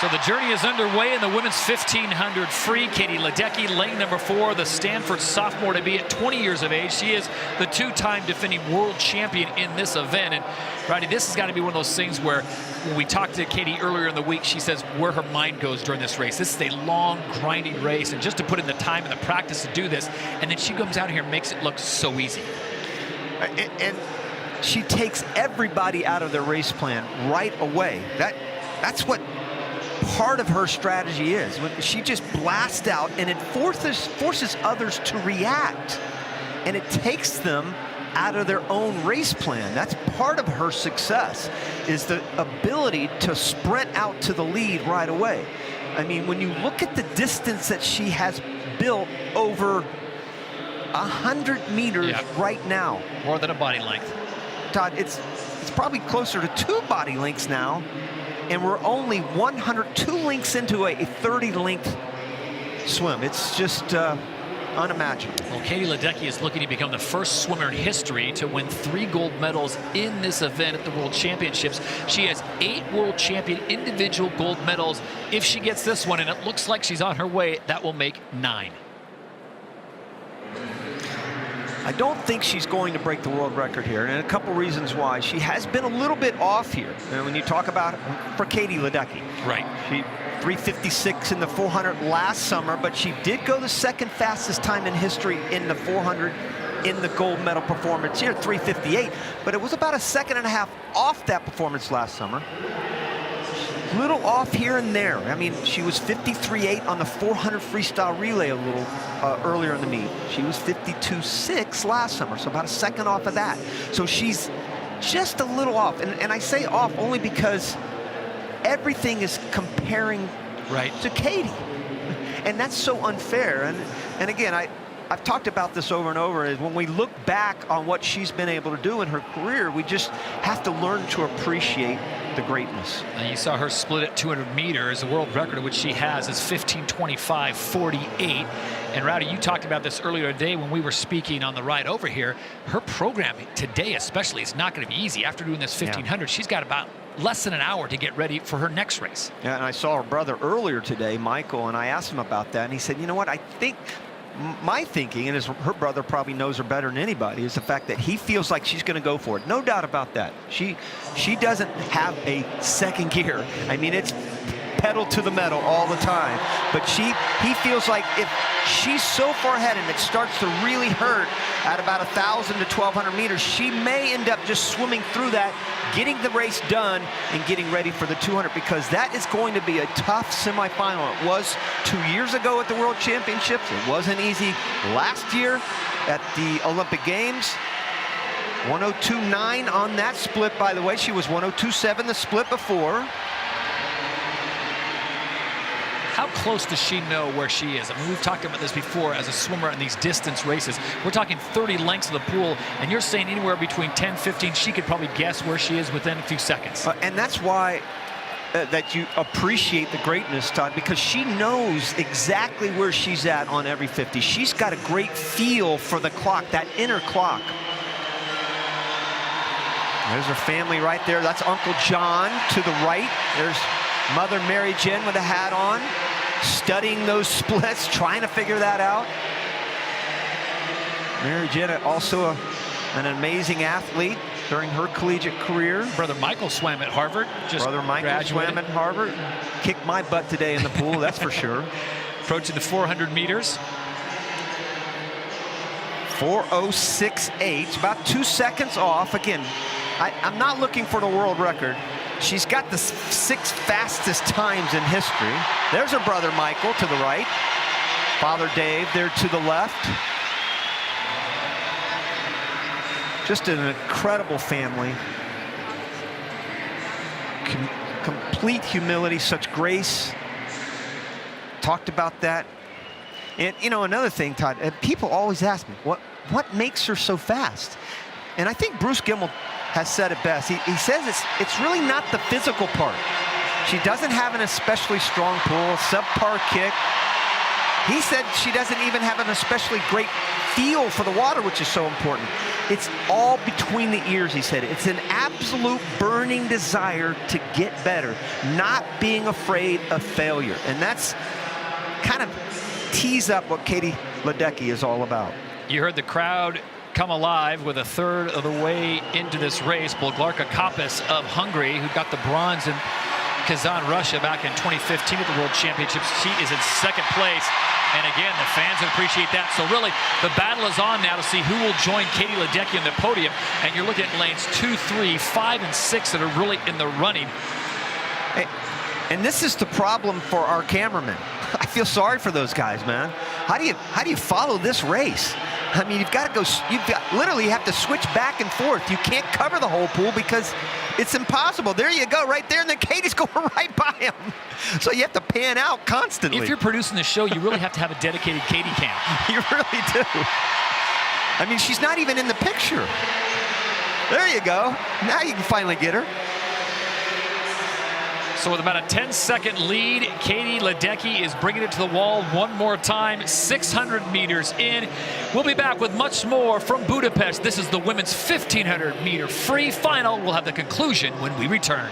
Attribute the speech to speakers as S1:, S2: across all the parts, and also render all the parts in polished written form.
S1: So the journey is underway in the women's 1500 free. Katie Ledecky, lane number 4, the Stanford sophomore to be at 20 years of age. She is the 2-time defending world champion in this event. And Rodney, this has got to be one of those things where when we talked to Katie earlier in the week, she says where her mind goes during this race. This is a long, grinding race, and just to put in the time and the practice to do this, and then she comes out here and makes it look so easy.
S2: And she takes everybody out of their race plan right away. That's what part of her strategy is. She just blasts out, and it forces others to react, and it takes them out of their own race plan. That's part of her success, is the ability to sprint out to the lead right away. I mean, when you look at the distance that she has built over 100 meters right now.
S1: More than a body length.
S2: Todd, it's probably closer to 2 body lengths now, and we're only 102 lengths into a 30-length swim. It's just unimaginable.
S1: Well, Katie Ledecky is looking to become the first swimmer in history to win 3 gold medals in this event at the World Championships. She has 8 World Champion individual gold medals. If she gets this one, and it looks like she's on her way, that will make 9.
S2: I don't think she's going to break the world record here, and a couple reasons why. She has been a little bit off here. And when you talk about for Katie Ledecky,
S1: right?
S2: She 3:56 in the 400 last summer, but she did go the 2nd fastest time in history in the 400 in the gold medal performance here, 3:58. But it was about a 1.5 seconds off that performance last summer. Little off here and there. I mean, she was 53.8 on the 400 freestyle relay a little earlier in the meet. She was 52.6 last summer, so about a second off of that. So she's just a little off, and I say off only because everything is comparing to Katie, and that's so unfair. And again, I've talked about this over and over, is when we look back on what she's been able to do in her career, we just have to learn to appreciate the greatness.
S1: Now you saw her split at 200 meters. The world record, which she has, is 15:25.48. And Rowdy, you talked about this earlier today when we were speaking on the ride over here. Her program today especially is not going to be easy. After doing this 1500, she's got about less than an hour to get ready for her next race.
S2: Yeah, and I saw her brother earlier today, Michael, and I asked him about that, and he said, you know what, I think my thinking, and her brother probably knows her better than anybody, is the fact that he feels like she's going to go for it. No doubt about that. She doesn't have a second gear. I mean, it's pedal to the metal all the time. But he feels like if she's so far ahead and it starts to really hurt at about 1,000 to 1,200 meters, she may end up just swimming through that, getting the race done, and getting ready for the 200, because that is going to be a tough semifinal. It was 2 years ago at the World Championships. It wasn't easy last year at the Olympic Games. 102.9 on that split, by the way. She was 102.7 the split before.
S1: How close does she know where she is? I mean, we've talked about this before as a swimmer in these distance races. We're talking 30 lengths of the pool, and you're saying anywhere between 10, 15, she could probably guess where she is within a few seconds.
S2: And that's why that you appreciate the greatness, Todd, because she knows exactly where she's at on every 50. She's got a great feel for the clock, that inner clock. There's her family right there. That's Uncle John to the right. There's Mother Mary Jane with a hat on, studying those splits, trying to figure that out. Mary Jane, also an amazing athlete during her collegiate career.
S1: Brother Michael swam at Harvard.
S2: Brother Michael swam at Harvard. Kicked my butt today in the pool, that's for sure.
S1: Approaching the 400 meters.
S2: 4:06.8, about 2 seconds off. Again, I'm not looking for the world record. She's got the 6 fastest times in history. There's her brother Michael to the right. Father Dave there to the left. Just an incredible family. Complete humility, such grace. Talked about that. And you know, another thing, Todd, people always ask me, what makes her so fast? And I think Bruce Gimmel has said it best. He says it's really not the physical part. She doesn't have an especially strong pull, subpar kick. He said she doesn't even have an especially great feel for the water, which is so important. It's all between the ears, he said. It's an absolute burning desire to get better, not being afraid of failure. And that's kind of tees up what Katie Ledecky is all about.
S1: You heard the crowd come alive with a third of the way into this race. Bulgarka Kapis of Hungary, who got the bronze in Kazan, Russia back in 2015 at the World Championships. She is in second place. And again, the fans appreciate that. So really, the battle is on now to see who will join Katie Ledecky on the podium. And you're looking at lanes 2, 3, 5, and 6 that are really in the running.
S2: And this is the problem for our cameramen. I feel sorry for those guys, man. How do you follow this race? I mean, you've got to go. Literally have to switch back and forth. You can't cover the whole pool because it's impossible. There you go, right there, and then Katie's going right by him. So you have to pan out constantly.
S1: If you're producing the show, you really have to have a dedicated Katie cam.
S2: You really do. I mean, she's not even in the picture. There you go. Now you can finally get her.
S1: So with about a 10-second lead, Katie Ledecky is bringing it to the wall one more time, 600 meters in. We'll be back with much more from Budapest. This is the women's 1,500-meter free final. We'll have the conclusion when we return.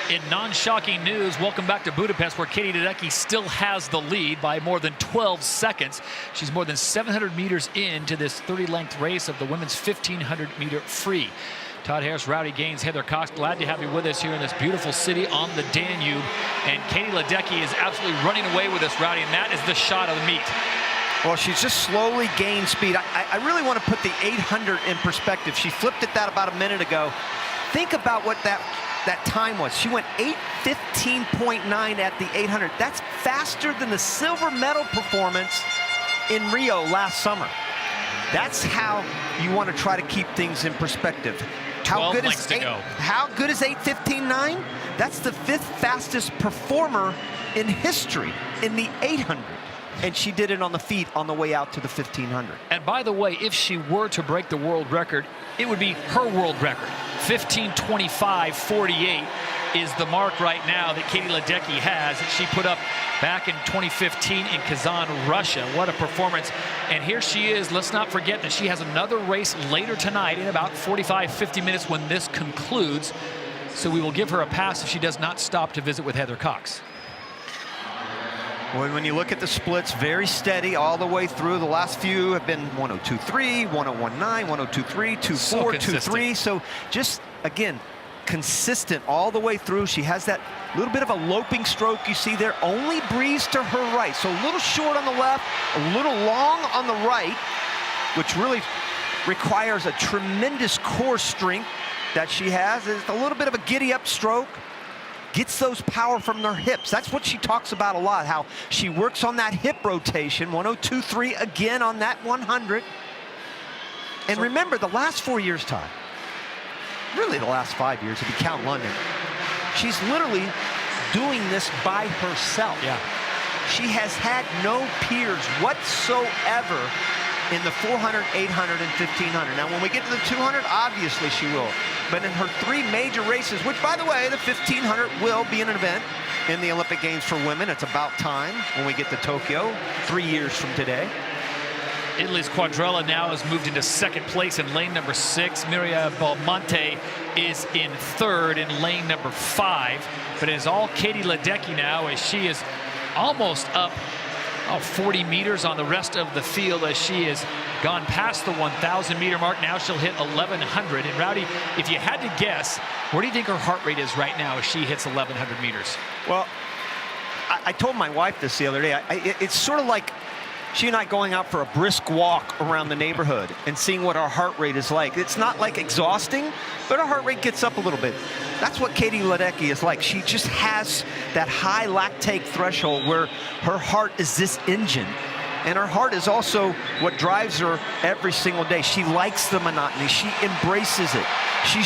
S1: In non-shocking news, welcome back to Budapest, where Katie Ledecky still has the lead by more than 12 seconds. She's more than 700 meters into this 30-length race of the women's 1,500-meter free. Todd Harris, Rowdy Gaines, Heather Cox, glad to have you with us here in this beautiful city on the Danube. And Katie Ledecky is absolutely running away with us, Rowdy, and that is the shot of the meet.
S2: Well, she's just slowly gained speed. I really want to put the 800 in perspective. She flipped at that about a minute ago. Think about what that time was. She went 8:15.9 at the 800. That's faster than the silver medal performance in Rio last summer. That's how you want to try to keep things in perspective. How good is 8:15.9? That's the 5th fastest performer in history in the 800. And she did it on the feet on the way out to the 1,500.
S1: And by the way, if she were to break the world record, it would be her world record. 15:25.48 is the mark right now that Katie Ledecky has, that she put up back in 2015 in Kazan, Russia. What a performance. And here she is. Let's not forget that she has another race later tonight in about 45-50 minutes when this concludes. So we will give her a pass if she does not stop to visit with Heather Cox.
S2: Well, when you look at the splits, very steady all the way through. The last few have been 102.3, 101.9, 102.3, 2.4, 2.3. So just, again, consistent all the way through. She has that little bit of a loping stroke you see there. Only breeze to her right. So a little short on the left, a little long on the right, which really requires a tremendous core strength that she has. It's a little bit of a giddy-up stroke. Gets those power from their hips. That's what she talks about a lot, how she works on that hip rotation. 102.3 again on that 100. And remember, the last 4 years, Todd, really the last 5 years, if you count London, she's literally doing this by herself.
S1: Yeah.
S2: She has had no peers whatsoever in the 400, 800, and 1,500. Now, when we get to the 200, obviously she will. But in her 3 major races, which, by the way, the 1,500 will be an event in the Olympic Games for women. It's about time when we get to Tokyo, 3 years from today.
S1: Italy's Quadrella now has moved into second place in lane number 6. Miria Belmonte is in third in lane number 5. But it is all Katie Ledecky now, as she is almost up 40 meters on the rest of the field, as she has gone past the 1,000-meter mark. Now she'll hit 1,100. And Rowdy, if you had to guess, where do you think her heart rate is right now as she hits 1,100 meters?
S2: Well, I told my wife this the other day. It's sort of like she and I going out for a brisk walk around the neighborhood and seeing what our heart rate is like. It's not like exhausting, but our heart rate gets up a little bit. That's what Katie Ledecky is like. She just has that high lactate threshold where her heart is this engine. And her heart is also what drives her every single day. She likes the monotony. She embraces it. She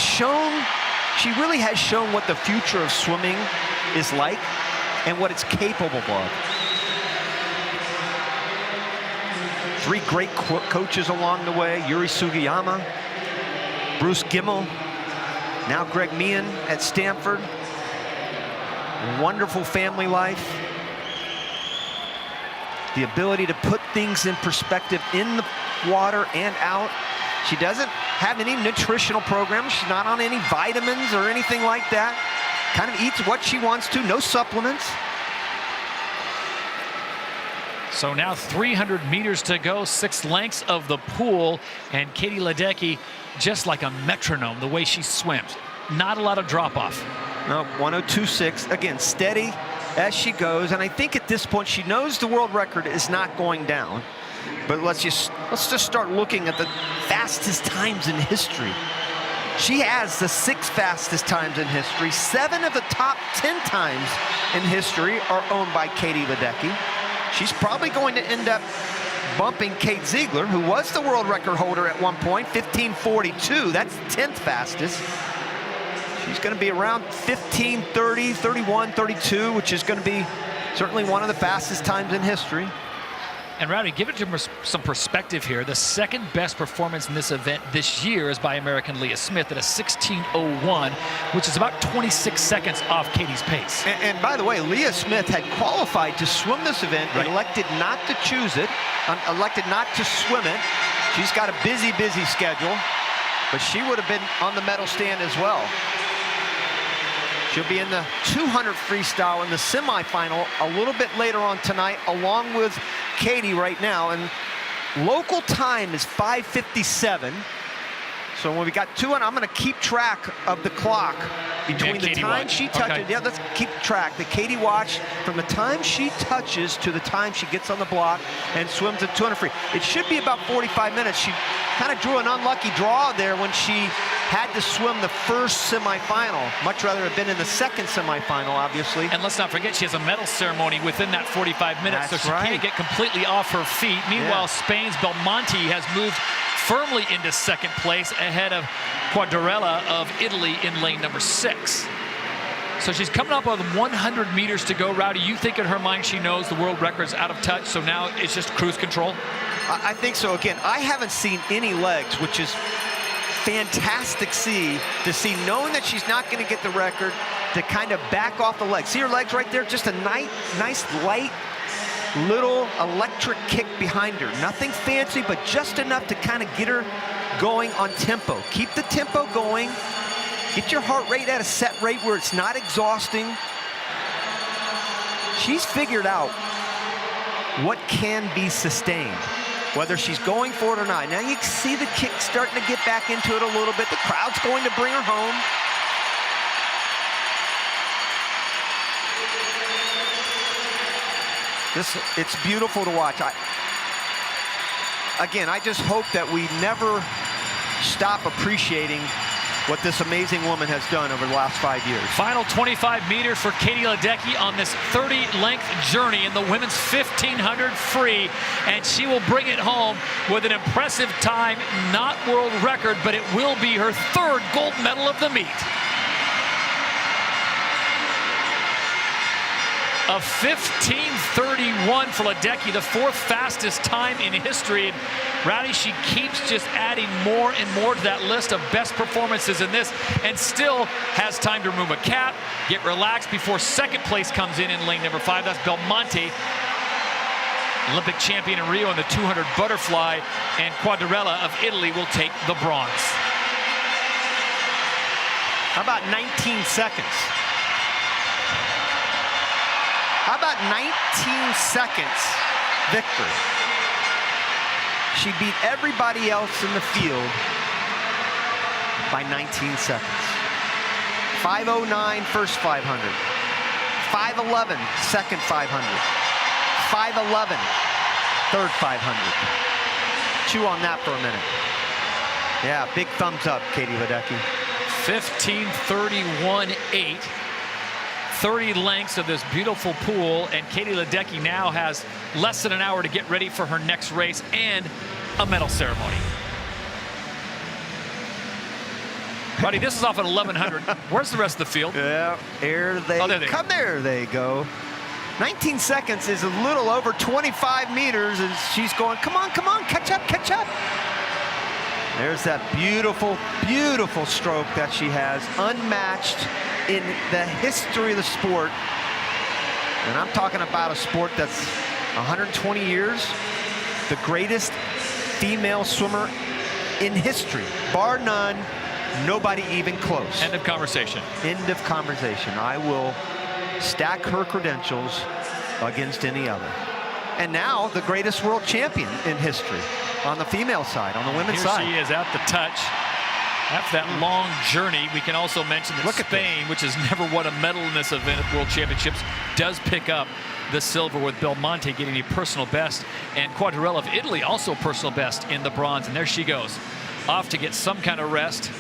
S2: really has shown what the future of swimming is like and what it's capable of. 3 great coaches along the way: Yuri Sugiyama, Bruce Gimmel, now Greg Meehan at Stanford. wonderful family life, the ability to put things in perspective in the water and out. She doesn't have any nutritional programs. She's not on any vitamins or anything like that. Kind of eats what she wants to, no supplements.
S1: So now 300 meters to go, 6 lengths of the pool, and Katie Ledecky just like a metronome the way she swims. Not a lot of drop off.
S2: No, 102.6, again, steady as she goes, and I think at this point she knows the world record is not going down. But let's just start looking at the fastest times in history. She has the 6 fastest times in history. 7 of the top 10 times in history are owned by Katie Ledecky. She's probably going to end up bumping Kate Ziegler, who was the world record holder at one point, 15:42. That's the 10th fastest. She's going to be around 15:30, 31, 32, which is going to be certainly one of the fastest times in history.
S1: And Rowdy, give it some perspective here. The second best performance in this event this year is by American Leah Smith at a 16:01, which is about 26 seconds off Katie's pace.
S2: And by the way, Leah Smith had qualified to swim this event,
S1: right,
S2: elected not to choose it, elected not to swim it. She's got a busy schedule, but she would have been on the medal stand as well. She'll be in the 200 freestyle in the semifinal a little bit later on tonight, along with Katie right now. And local time is 5:57. So when we got 200, I'm going to keep track of the clock between the time she touches. Okay. Yeah, let's keep track. The Katie watch from the time she touches to the time she gets on the block and swims the 200 free. It should be about 45 minutes. She kind of drew an unlucky draw there when she had to swim the first semifinal. Much rather have been in the second semifinal, obviously.
S1: And let's not forget, she has a medal ceremony within that 45 minutes,
S2: That's
S1: so she
S2: right.
S1: can't get completely off her feet. Meanwhile, Spain's Belmonte has moved firmly into second place ahead of Quadarella of Italy in lane number 6. So she's coming up on 100 meters to go. Rowdy, you think in her mind she knows the world record's out of touch, so now it's just cruise control?
S2: I think so. Again, I haven't seen any legs, which is fantastic to see, knowing that she's not going to get the record, to kind of back off the legs. See her legs right there? Just a nice light little electric kick behind her. Nothing fancy, but just enough to kind of get her going on tempo. Keep the tempo going. Get your heart rate at a set rate where it's not exhausting. She's figured out what can be sustained, whether she's going for it or not. Now you can see the kick starting to get back into it a little bit. The crowd's going to bring her home. It's beautiful to watch. Again, I just hope that we never stop appreciating what this amazing woman has done over the last 5 years.
S1: Final 25 meters for Katie Ledecky on this 30-length journey in the women's 1500 free, and she will bring it home with an impressive time, not world record, but it will be her 3rd gold medal of the meet. A 15:31 for Ledecky, the 4th fastest time in history. And Rowdy, she keeps just adding more and more to that list of best performances in this, and still has time to remove a cap, get relaxed before second place comes in lane number 5. That's Belmonte, Olympic champion in Rio in the 200 butterfly, and Quadarella of Italy will take the bronze.
S2: How about 19 seconds? How about 19 seconds victory? She beat everybody else in the field by 19 seconds. 5:09 first 500. 5:11 second 500. 5:11 third 500. Chew on that for a minute. Yeah, big thumbs up, Katie Ledecky.
S1: 15:31.8. 30 lengths of this beautiful pool, and Katie Ledecky now has less than an hour to get ready for her next race and a medal ceremony. Buddy, this is off at 1100. Where's the rest of the field?
S2: Yeah, there they come. There they go. 19 seconds is a little over 25 meters, and she's going, come on, catch up, catch up. There's that beautiful, beautiful stroke that she has, unmatched in the history of the sport, and I'm talking about a sport that's 120 years, the greatest female swimmer in history, bar none, nobody even close.
S1: End of conversation.
S2: End of conversation. I will stack her credentials against any other. And now the greatest world champion in history on the female side, on the women's side.
S1: Here she is at the touch. After that long journey, we can also mention that Spain, which has never won a medal in this event at World Championships, does pick up the silver, with Belmonte getting a personal best, and Quadrella of Italy also personal best in the bronze. And there she goes, off to get some kind of rest.